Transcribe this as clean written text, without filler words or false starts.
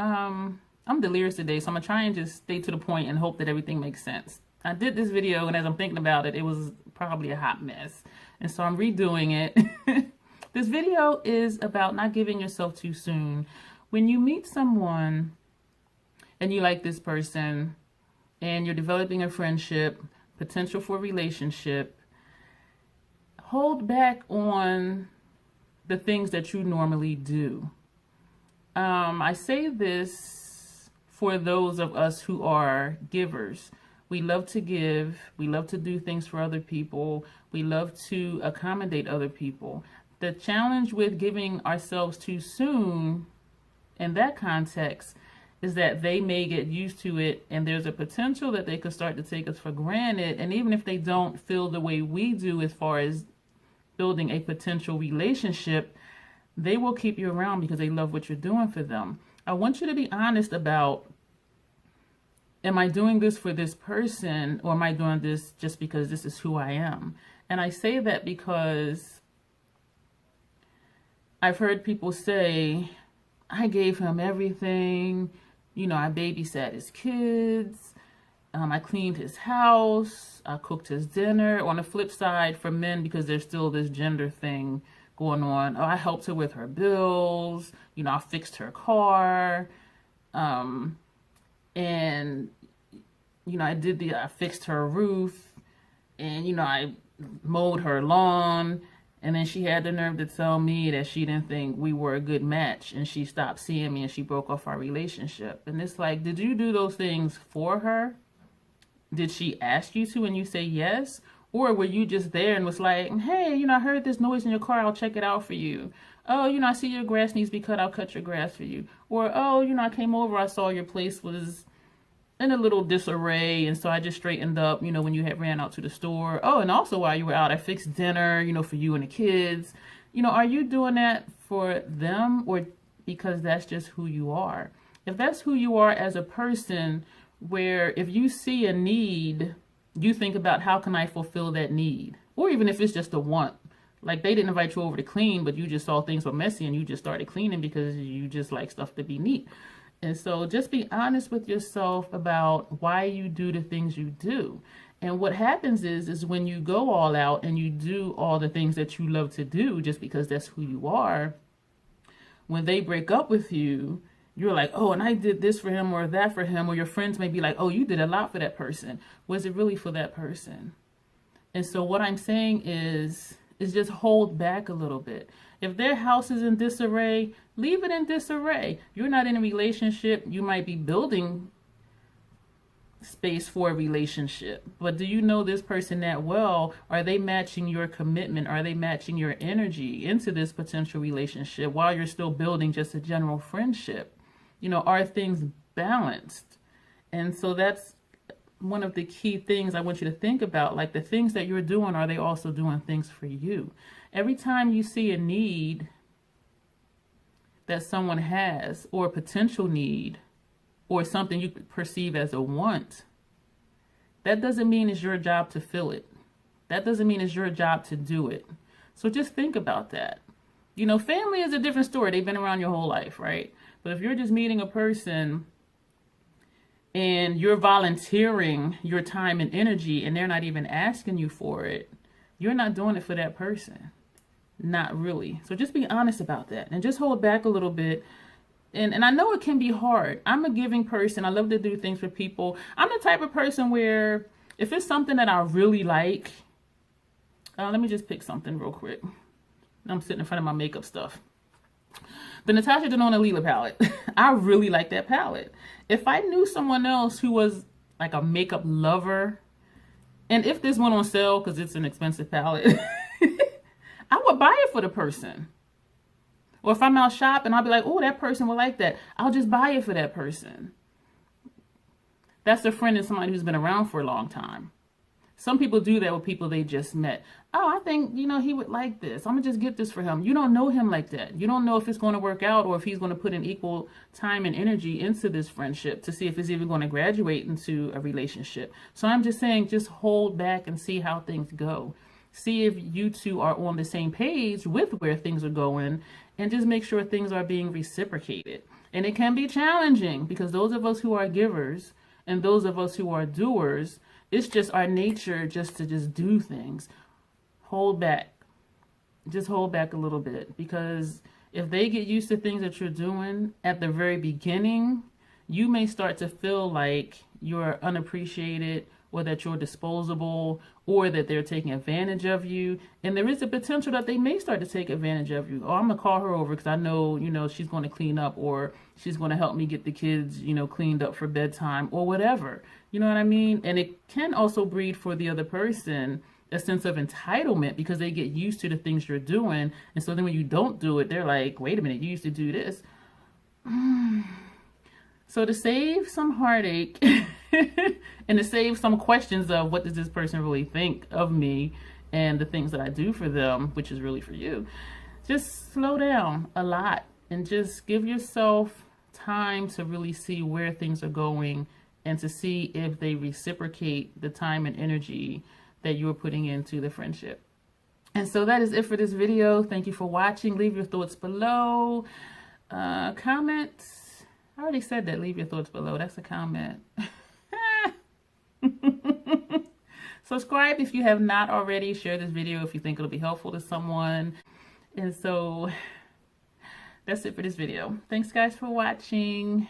I'm delirious today, so I'm gonna try and just stay to the point and hope that everything makes sense. I did this video, and as I'm thinking about it, it was probably a hot mess. And so I'm redoing it. This video is about not giving yourself too soon. When you meet someone and you like this person and you're developing a friendship, potential for a relationship, hold back on the things that you normally do. I say this for those of us who are givers. We love to give. We love to do things for other people. We love to accommodate other people. The challenge with giving ourselves too soon in that context is that they may get used to it, and there's a potential that they could start to take us for granted. And even if they don't feel the way we do as far as building a potential relationship, they will keep you around because they love what you're doing for them. I want you to be honest about, am I doing this for this person, or am I doing this just because this is who I am? And I say that because I've heard people say, I gave him everything. You know, I babysat his kids. I cleaned his house. I cooked his dinner. On the flip side, for men, because there's still this gender thing going on, oh, I helped her with her bills. You know, I fixed her car. And, you know, I fixed her roof. And, you know, I mowed her lawn. And then she had the nerve to tell me that she didn't think we were a good match, and she stopped seeing me and she broke off our relationship. And it's like, did you do those things for her? Did she ask you to and you say yes? Or were you just there and was like, hey, you know, I heard this noise in your car, I'll check it out for you. Oh, you know, I see your grass needs to be cut, I'll cut your grass for you. Or, oh, you know, I came over, I saw your place was in a little disarray, and so I just straightened up, you know, when you had ran out to the store. Oh, and also while you were out, I fixed dinner, you know, for you and the kids. You know, are you doing that for them, or because that's just who you are? If that's who you are as a person, where if you see a need, you think about, how can I fulfill that need? Or even if it's just a want. Like, they didn't invite you over to clean, but you just saw things were messy and you just started cleaning because you just like stuff to be neat. And so just be honest with yourself about why you do the things you do. And what happens is when you go all out and you do all the things that you love to do just because that's who you are, when they break up with you, you're like, oh, and I did this for him or that for him. Or your friends may be like, oh, you did a lot for that person. Was it really for that person? And so what I'm saying is just hold back a little bit. If their house is in disarray, leave it in disarray. You're not in a relationship. You might be building space for a relationship, but do you know this person that well? Are they matching your commitment? Are they matching your energy into this potential relationship while you're still building just a general friendship? You know, are things balanced? And so that's one of the key things I want you to think about. Like, the things that you're doing, are they also doing things for you? Every time you see a need that someone has, or a potential need, or something you perceive as a want, that doesn't mean it's your job to fill it. That doesn't mean it's your job to do it. So just think about that. You know, family is a different story. They've been around your whole life, right? But if you're just meeting a person and you're volunteering your time and energy and they're not even asking you for it, you're not doing it for that person. Not really. So just be honest about that and just hold back a little bit. And I know it can be hard. I'm a giving person. I love to do things for people. I'm the type of person where if it's something that I really like, let me just pick something real quick. I'm sitting in front of my makeup stuff. The Natasha Denona Lila palette. I really like that palette. If I knew someone else who was like a makeup lover, and if this went on sale because it's an expensive palette, I would buy it for the person. Or if I'm out shopping, I'll be like, oh, that person will like that. I'll just buy it for that person. That's a friend and somebody who's been around for a long time. Some people do that with people they just met. Oh, I think, you know, he would like this. I'm going to just get this for him. You don't know him like that. You don't know if it's going to work out or if he's going to put in equal time and energy into this friendship to see if it's even going to graduate into a relationship. So I'm just saying, just hold back and see how things go. see if you two are on the same page with where things are going, and just make sure things are being reciprocated. And it can be challenging because those of us who are givers and those of us who are doers, it's just our nature just to just do things. Hold back. Just hold back a little bit, because if they get used to things that you're doing at the very beginning, you may start to feel like you're unappreciated, or that you're disposable, or that they're taking advantage of you. And there is a potential that they may start to take advantage of you. Oh, I'm gonna call her over because I know, she's going to clean up, or she's going to help me get the kids, cleaned up for bedtime, or whatever. You know what I mean? And it can also breed for the other person a sense of entitlement, because they get used to the things you're doing. And so then when you don't do it, they're like, wait a minute, you used to do this. So to save some heartache and to save some questions of what does this person really think of me and the things that I do for them, which is really for you, just slow down a lot and just give yourself time to really see where things are going, and to see if they reciprocate the time and energy that you're putting into the friendship. And so that is it for this video. Thank you for watching. Leave your thoughts below. Comments. I already said that. Leave your thoughts below. That's a comment. Subscribe if you have not already. Share this video if you think it'll be helpful to someone. And so that's it for this video. Thanks guys for watching.